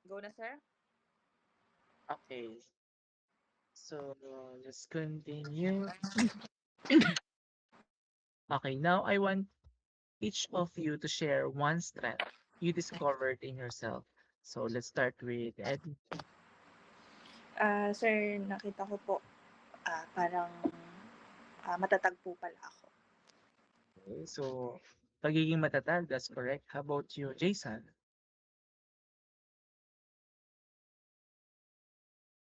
Go na, sir? Okay, so let's continue. Okay, now I want each of you to share one strength you discovered in yourself. So let's start with Ed. Sir, nakita ko po, parang matatag po pala ako. Okay, so pagiging matatag, that's correct. How about you, Jason?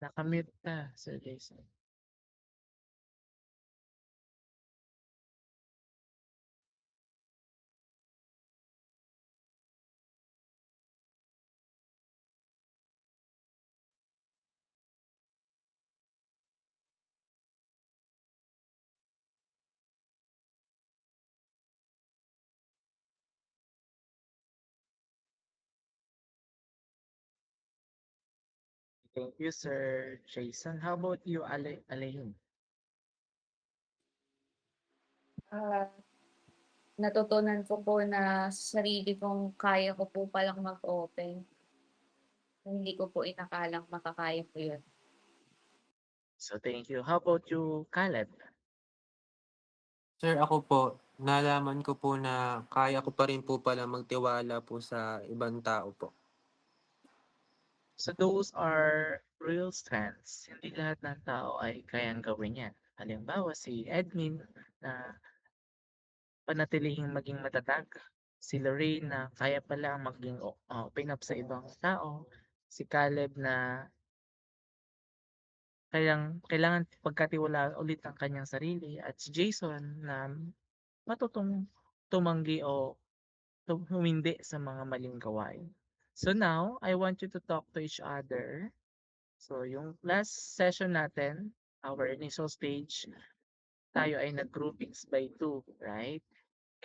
Nakamute ka, Sir Jason. Thank you, Sir Jason. How about you, Alain? Ah, natutunan ko po na sa sarili kong kaya ko po palang mag-open. Hindi ko po inakalang makakaya ko yun. So thank you. How about you, Caleb? Sir, ako po, nalaman ko po na kaya ko pa rin po pala magtiwala po sa ibang tao po. So those are real strengths. Hindi lahat ng tao ay kayang gawin yan. Halimbawa, si Edmin na panatilihing maging matatag. Si Lorraine na kaya pala maging open up sa ibang tao. Si Caleb na kailangan pagkatiwalaan ulit ang kanyang sarili. At si Jason na matutong tumanggi o humindi sa mga maling gawain. So now, I want you to talk to each other. So yung last session natin, our initial stage, tayo ay nag-groupings by two, right?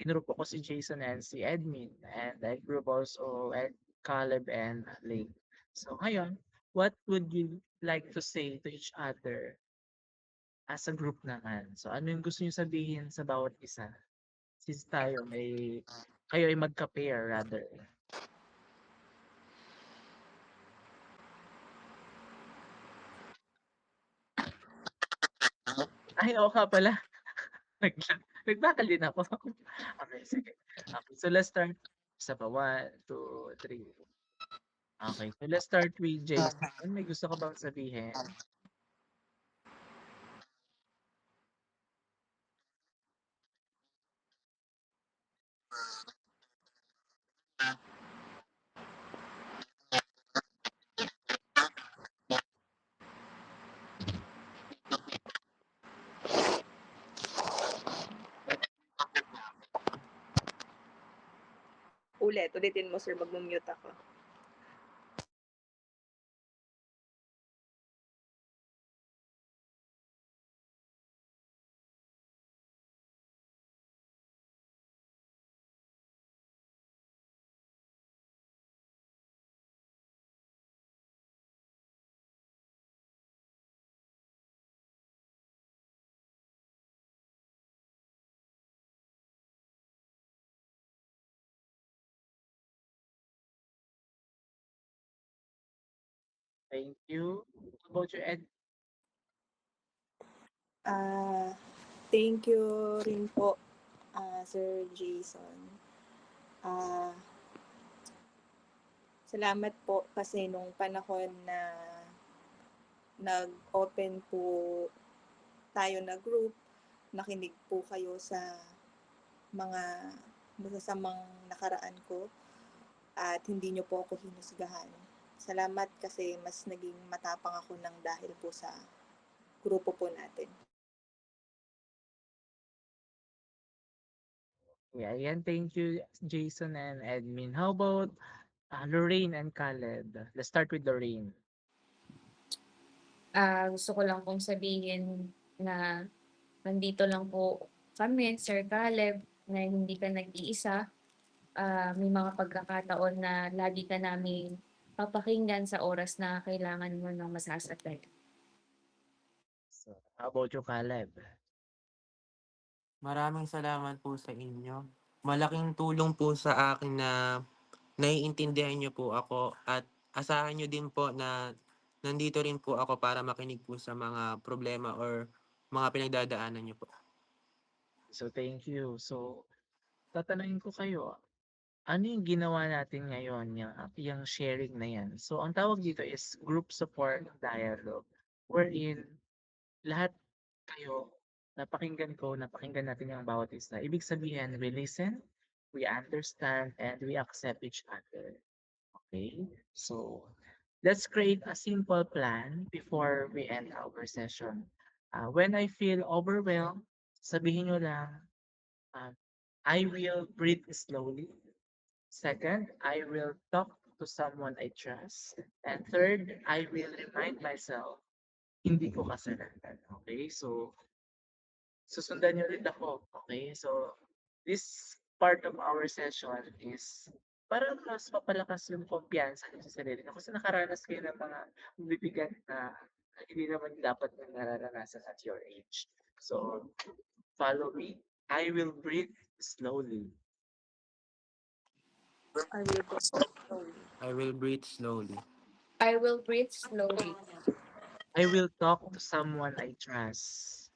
Kinroup ko si Jason and si Edmin, and I group also at Caleb and Lake. So ngayon, what would you like to say to each other as a group naman? So ano yung gusto niyo sabihin sa bawat isa? Since kayo ay magka-pair rather. Ay, oo nga pala. Nagbakal din ako. Okay, sige. Okay, so let's start. Isa pa, 1, 2, 3. Okay, so let's start with Jason. May gusto ka bang sabihin? Ulitin mo, sir, mag-mute ako. Thank you. How about you, Ed? Thank you rin po, Sir Jason. Salamat po kasi nung panahon na nag-open po tayo na group, nakinig po kayo sa mga masasamang nakaraan ko at hindi nyo po ako hinusgahan. Salamat kasi mas naging matapang ako ng dahil po sa grupo po natin. Yeah, yan. Thank you, Jason and Edmin. How about Lorraine and Caleb? Let's start with Lorraine. Gusto ko lang pong sabihin na nandito lang po kami, Sir Caleb, na hindi ka nag-iisa. May mga pagkakataon na lagi ka namin papakinggan sa oras na kailangan mo ng masasagad. So, how about you, Caleb? Maraming salamat po sa inyo. Malaking tulong po sa akin na naiintindihan niyo po ako at asahan niyo din po na nandito rin po ako para makinig po sa mga problema or mga pinagdadaanan niyo po. So, thank you. So, tatanungin ko kayo, ano yung ginawa natin ngayon, yung sharing na yan? So, ang tawag dito is group support dialogue, wherein lahat kayo, napakinggan natin yung bawat isa. Ibig sabihin, we listen, we understand, and we accept each other. Okay? So, let's create a simple plan before we end our session. When I feel overwhelmed, sabihin nyo lang, uh, I will breathe slowly. Second, I will talk to someone I trust. And third, I will remind myself, hindi ko kasalanan. Okay? So, susundan niyo ulit ako. Okay? So, this part of our session is para mas mapalakas yung kumpiyansa niyo sa sarili niyo. Kasi nakaranas kayo ng mga bibigat na hindi naman dapat na nararanasan at your age. So, follow me. I will breathe slowly. I will go slowly. I will breathe slowly. I will breathe slowly. I will talk to someone I trust.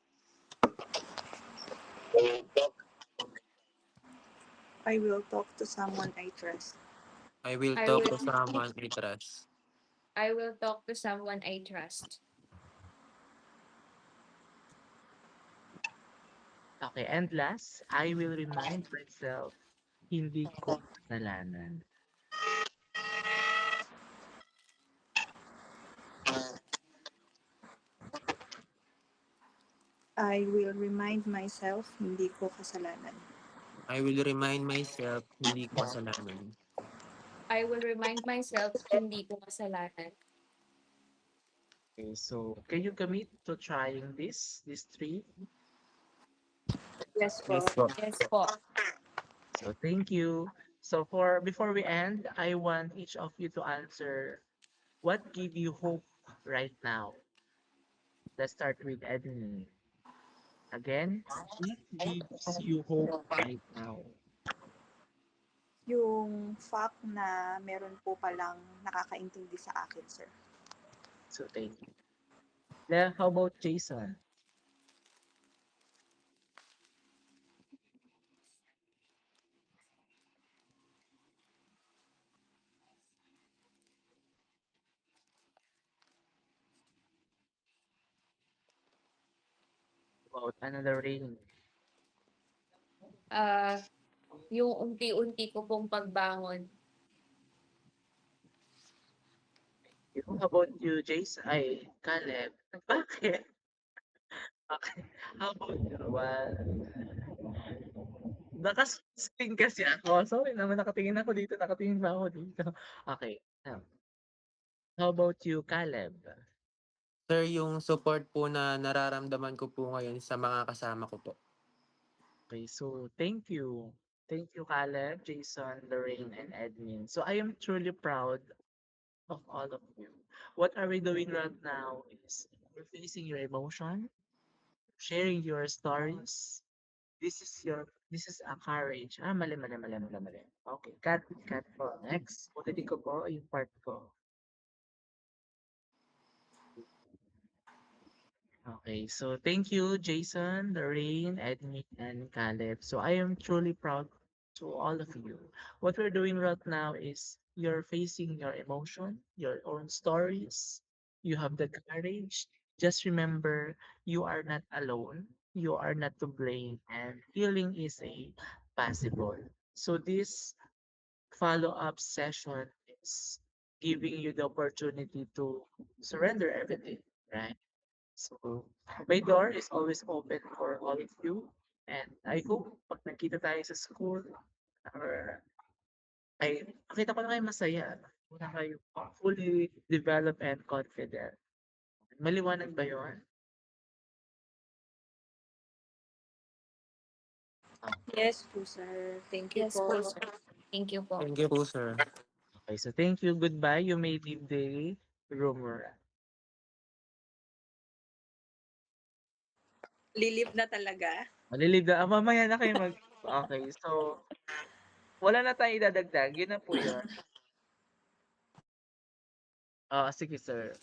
I will talk to someone I trust. I will I talk will- to someone I trust. I will talk to someone I trust. Okay, and last, I will remind myself, hindi ko kasalanan. I will remind myself, hindi ko kasalanan. I will remind myself, hindi ko kasalanan. I will remind myself, hindi ko kasalanan. Okay, so can you commit to trying these three? Yes po. Yes po. Yes po. So thank you. So before we end, I want each of you to answer what give you hope right now. Let's start with Edmund. Again, what gives you hope right now? Yung fact na meron po palang nakakaintindi sa akin, sir. So thank you. Then how about Jason? About another rain. Yung unti-unti ko pong pagbangon. How about you, Jason? Ay, Caleb. Bakit? Okay. How about you? Well, nakasting kasi ako. Sorry naman, nakatingin ako dito. Nakatingin pa ako dito. Okay. How about you, Caleb? Sir, yung support po na nararamdaman ko po ngayon sa mga kasama ko po. Okay, so thank you. Thank you, Caleb, Jason, Lorraine, and Edmin. So I am truly proud of all of you. What are we doing right now is we're facing your emotion, sharing your stories. This is a courage. Mali. Okay, cut po. Next, ulitin ko po yung part ko. Okay, so thank you, Jason, Lorraine, Edmi, and Caleb. So I am truly proud to all of you. What we're doing right now is you're facing your emotion, your own stories. You have the courage. Just remember, you are not alone. You are not to blame, and healing is a possible. So this follow-up session is giving you the opportunity to surrender everything, right? So, my door is always open for all of you. And I hope pag nagkita tayo sa school, or ay makita ko na kayo masaya. Na kayo fully developed and confident. Maliwanag ba yun? Yes po, sir. Thank you Yes po. po, sir. Thank you po. Thank you po, sir. Okay, so thank you. Goodbye. You may leave the room. Lilip na talaga. Malilib na. Mamaya na kayo mag... Okay, so wala na tayong idadagdag. Yun na po yun. Oo, sige sir.